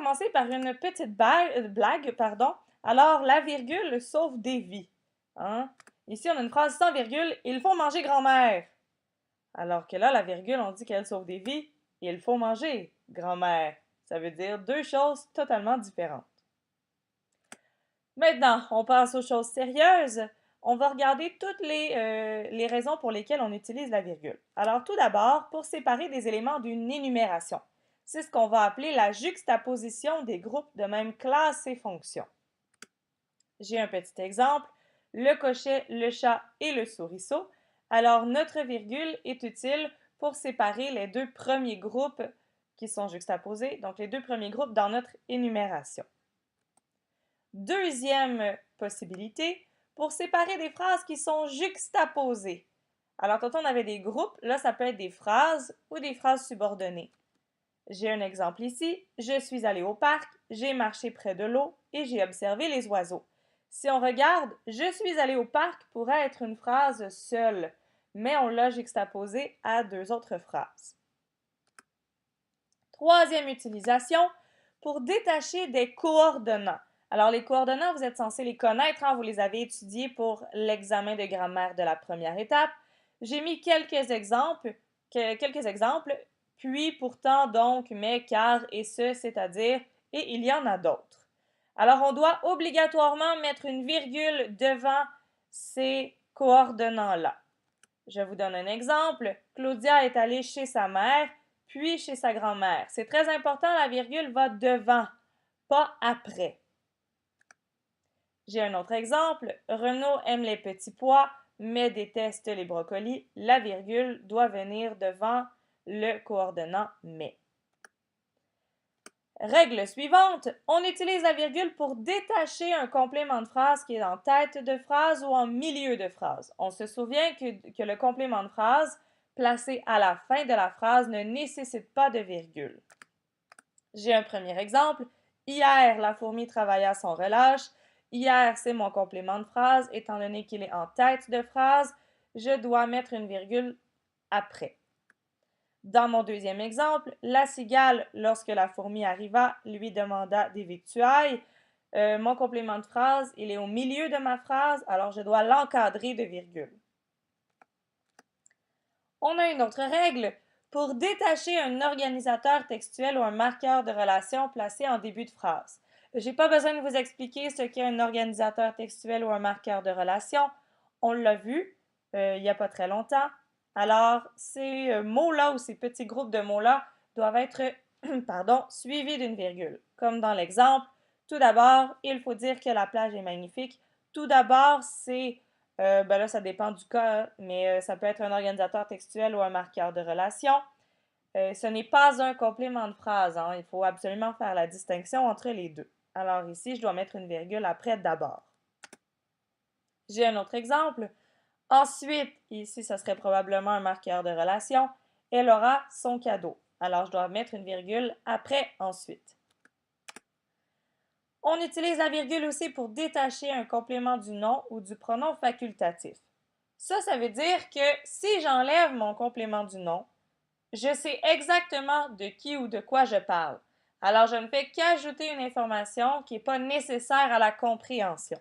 commencer par une petite blague, pardon. Alors, la virgule sauve des vies. Hein? Ici, on a une phrase sans virgule. Il faut manger grand-mère. Alors que là, la virgule, on dit qu'elle sauve des vies. Il faut manger grand-mère. Ça veut dire deux choses totalement différentes. Maintenant, on passe aux choses sérieuses. On va regarder toutes les raisons pour lesquelles on utilise la virgule. Alors, tout d'abord, pour séparer des éléments d'une énumération. C'est ce qu'on va appeler la juxtaposition des groupes de même classe et fonction. J'ai un petit exemple, le cocher, le chat et le souriceau. Alors, notre virgule est utile pour séparer les deux premiers groupes qui sont juxtaposés, donc les deux premiers groupes dans notre énumération. Deuxième possibilité, pour séparer des phrases qui sont juxtaposées. Alors, tantôt, on avait des groupes, là, ça peut être des phrases ou des phrases subordonnées. J'ai un exemple ici. Je suis allé au parc, j'ai marché près de l'eau et j'ai observé les oiseaux. Si on regarde, je suis allé au parc pourrait être une phrase seule, mais on l'a juxtaposée à deux autres phrases. Troisième utilisation, pour détacher des coordonnants. Alors, les coordonnants, vous êtes censé les connaître, hein, vous les avez étudiés pour l'examen de grammaire de la première étape. J'ai mis quelques exemples, puis, pourtant, donc, mais, car et ce, c'est-à-dire, et il y en a d'autres. Alors, on doit obligatoirement mettre une virgule devant ces coordonnants-là. Je vous donne un exemple. Claudia est allée chez sa mère, puis chez sa grand-mère. C'est très important, la virgule va devant, pas après. J'ai un autre exemple. Renaud aime les petits pois, mais déteste les brocolis. La virgule doit venir devant le coordonnant mais. Règle suivante, on utilise la virgule pour détacher un complément de phrase qui est en tête de phrase ou en milieu de phrase. On se souvient que le complément de phrase placé à la fin de la phrase ne nécessite pas de virgule. J'ai un premier exemple. Hier, la fourmi travailla sans relâche. Hier, c'est mon complément de phrase. Étant donné qu'il est en tête de phrase, je dois mettre une virgule après. Dans mon deuxième exemple, la cigale, lorsque la fourmi arriva, lui demanda des victuailles. Mon complément de phrase, il est au milieu de ma phrase, alors je dois l'encadrer de virgule. On a une autre règle. Pour détacher un organisateur textuel ou un marqueur de relation placé en début de phrase. Je n'ai pas besoin de vous expliquer ce qu'est un organisateur textuel ou un marqueur de relation. On l'a vu il n'y a pas très longtemps. Alors, ces mots-là ou ces petits groupes de mots-là doivent être suivis d'une virgule. Comme dans l'exemple, tout d'abord, il faut dire que la plage est magnifique. Tout d'abord, c'est ben là, ça dépend du cas, mais ça peut être un organisateur textuel ou un marqueur de relation. Ce n'est pas un complément de phrase, hein. Il faut absolument faire la distinction entre les deux. Alors ici, je dois mettre une virgule après d'abord. J'ai un autre exemple. Ensuite, ici, ça serait probablement un marqueur de relation. Elle aura son cadeau. Alors, je dois mettre une virgule après ensuite. On utilise la virgule aussi pour détacher un complément du nom ou du pronom facultatif. Ça veut dire que si j'enlève mon complément du nom, je sais exactement de qui ou de quoi je parle. Alors, je ne fais qu'ajouter une information qui n'est pas nécessaire à la compréhension.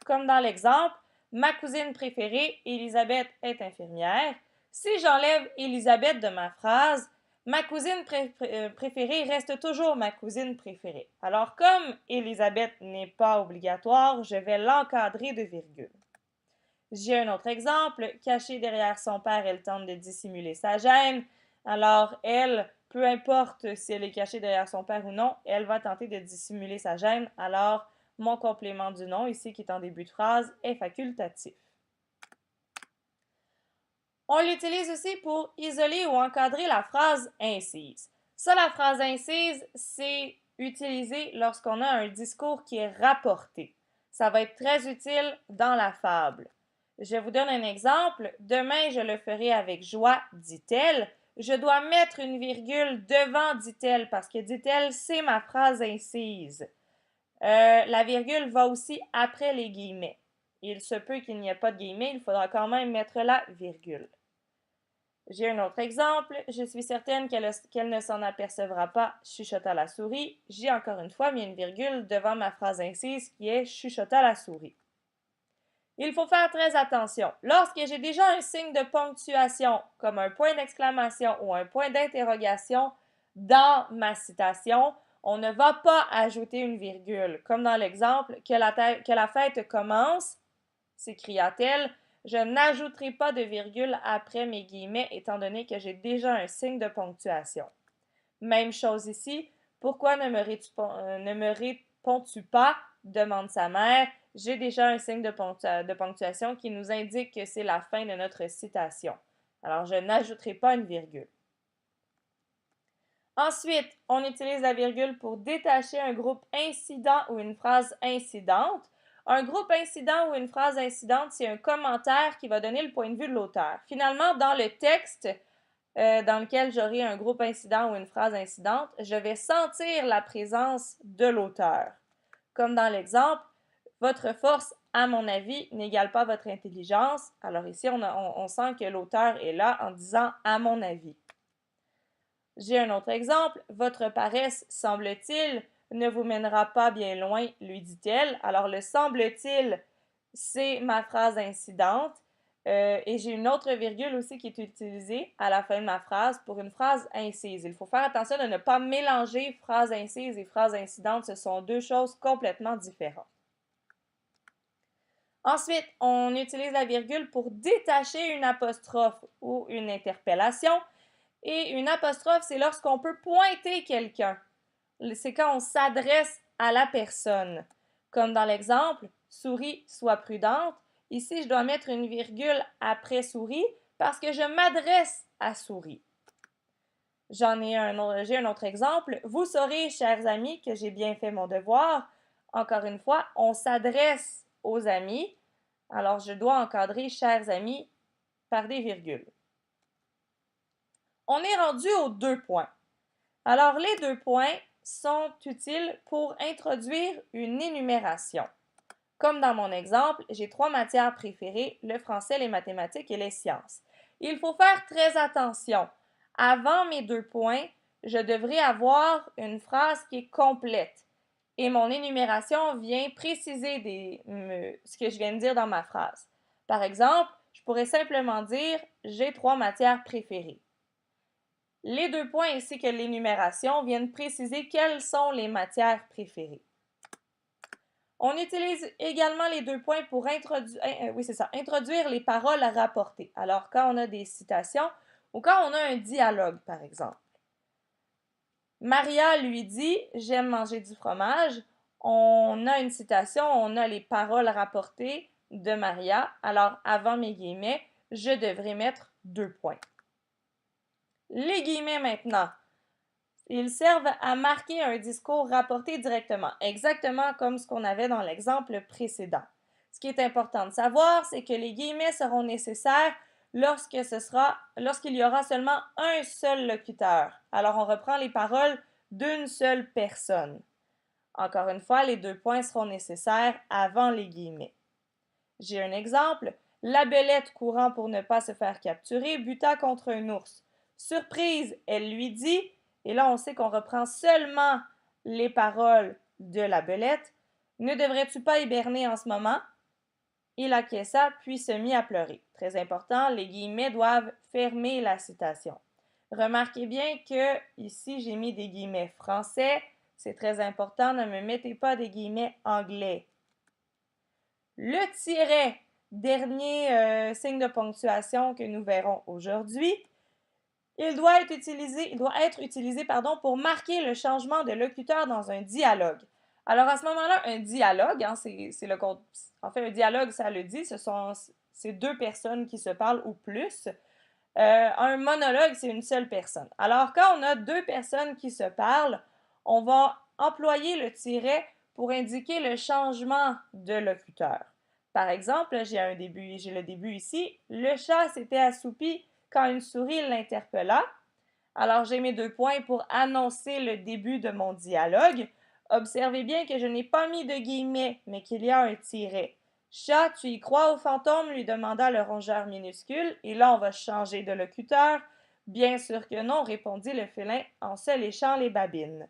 Comme dans l'exemple, ma cousine préférée, Elisabeth, est infirmière. Si j'enlève Elisabeth de ma phrase, ma cousine préférée reste toujours ma cousine préférée. Alors, comme Elisabeth n'est pas obligatoire, je vais l'encadrer de virgule. J'ai un autre exemple. Cachée derrière son père, elle tente de dissimuler sa gêne. Alors, elle, peu importe si elle est cachée derrière son père ou non, elle va tenter de dissimuler sa gêne. Alors, mon complément du nom, ici qui est en début de phrase, est facultatif. On l'utilise aussi pour isoler ou encadrer la phrase incise. Ça, la phrase incise, c'est utilisé lorsqu'on a un discours qui est rapporté. Ça va être très utile dans la fable. Je vous donne un exemple. Demain, je le ferai avec joie, dit-elle. Je dois mettre une virgule devant dit-elle parce que dit-elle, c'est ma phrase incise. La virgule va aussi après les guillemets. Il se peut qu'il n'y ait pas de guillemets, il faudra quand même mettre la virgule. J'ai un autre exemple. Je suis certaine qu'elle ne s'en apercevra pas, chuchota la souris. J'ai encore une fois mis une virgule devant ma phrase incise qui est chuchota la souris. Il faut faire très attention. Lorsque j'ai déjà un signe de ponctuation, comme un point d'exclamation ou un point d'interrogation, dans ma citation, on ne va pas ajouter une virgule, comme dans l'exemple que la fête commence, s'écria-t-elle. Je n'ajouterai pas de virgule après mes guillemets étant donné que j'ai déjà un signe de ponctuation. Même chose ici. Pourquoi ne me réponds-tu pas? Demande sa mère. J'ai déjà un signe de ponctuation qui nous indique que c'est la fin de notre citation. Alors, je n'ajouterai pas une virgule. Ensuite, on utilise la virgule pour détacher un groupe incident ou une phrase incidente. Un groupe incident ou une phrase incidente, c'est un commentaire qui va donner le point de vue de l'auteur. Finalement, dans le texte dans lequel j'aurai un groupe incident ou une phrase incidente, je vais sentir la présence de l'auteur. Comme dans l'exemple, votre force, à mon avis, n'égale pas votre intelligence. Alors ici, on sent que l'auteur est là en disant à mon avis. J'ai un autre exemple. Votre paresse, semble-t-il, ne vous mènera pas bien loin, lui dit-elle. Alors, le semble-t-il, c'est ma phrase incidente. Et j'ai une autre virgule aussi qui est utilisée à la fin de ma phrase pour une phrase incise. Il faut faire attention de ne pas mélanger phrase incise et phrase incidente. Ce sont deux choses complètement différentes. Ensuite, on utilise la virgule pour détacher une apostrophe ou une interpellation. Et une apostrophe, c'est lorsqu'on peut pointer quelqu'un. C'est quand on s'adresse à la personne. Comme dans l'exemple, souris, sois prudente. Ici, je dois mettre une virgule après souris parce que je m'adresse à souris. J'ai un autre exemple. Vous saurez, chers amis, que j'ai bien fait mon devoir. Encore une fois, on s'adresse aux amis. Alors, je dois encadrer chers amis par des virgules. On est rendu aux 2 points. Alors, les 2 points sont utiles pour introduire une énumération. Comme dans mon exemple, j'ai 3 matières préférées, le français, les mathématiques et les sciences. Il faut faire très attention. Avant mes 2 points, je devrais avoir une phrase qui est complète. Et mon énumération vient préciser ce que je viens de dire dans ma phrase. Par exemple, je pourrais simplement dire « j'ai 3 matières préférées ». Les 2 points ainsi que l'énumération viennent préciser quelles sont les matières préférées. On utilise également les 2 points pour introduire les paroles à rapporter. Alors, quand on a des citations ou quand on a un dialogue, par exemple. Maria lui dit « J'aime manger du fromage ». On a une citation, on a les paroles rapportées de Maria. Alors, avant mes guillemets, je devrais mettre 2 points. Les guillemets maintenant. Ils servent à marquer un discours rapporté directement, exactement comme ce qu'on avait dans l'exemple précédent. Ce qui est important de savoir, c'est que les guillemets seront nécessaires lorsqu'il y aura seulement un seul locuteur. Alors, on reprend les paroles d'une seule personne. Encore une fois, les 2 points seront nécessaires avant les guillemets. J'ai un exemple. La belette, courant pour ne pas se faire capturer, buta contre un ours. Surprise, elle lui dit, et là on sait qu'on reprend seulement les paroles de la belette. Ne devrais-tu pas hiberner en ce moment? Il acquiesça, puis se mit à pleurer. Très important, les guillemets doivent fermer la citation. Remarquez bien que ici j'ai mis des guillemets français. C'est très important, ne me mettez pas des guillemets anglais. Le tiret, dernier signe de ponctuation que nous verrons aujourd'hui, il doit être utilisé pour marquer le changement de locuteur dans un dialogue. Alors à ce moment-là, un dialogue, un dialogue, ça le dit, c'est 2 personnes qui se parlent ou plus. Un monologue, c'est une seule personne. Alors quand on a 2 personnes qui se parlent, on va employer le tiret pour indiquer le changement de locuteur. Par exemple, j'ai le début ici. Le chat s'était assoupi quand une souris l'interpella. Alors, j'ai mes 2 points pour annoncer le début de mon dialogue. Observez bien que je n'ai pas mis de guillemets, mais qu'il y a un tiret. Chat, tu y crois aux fantômes? Lui demanda le rongeur minuscule, et là on va changer de locuteur. Bien sûr que non, répondit le félin en se léchant les babines.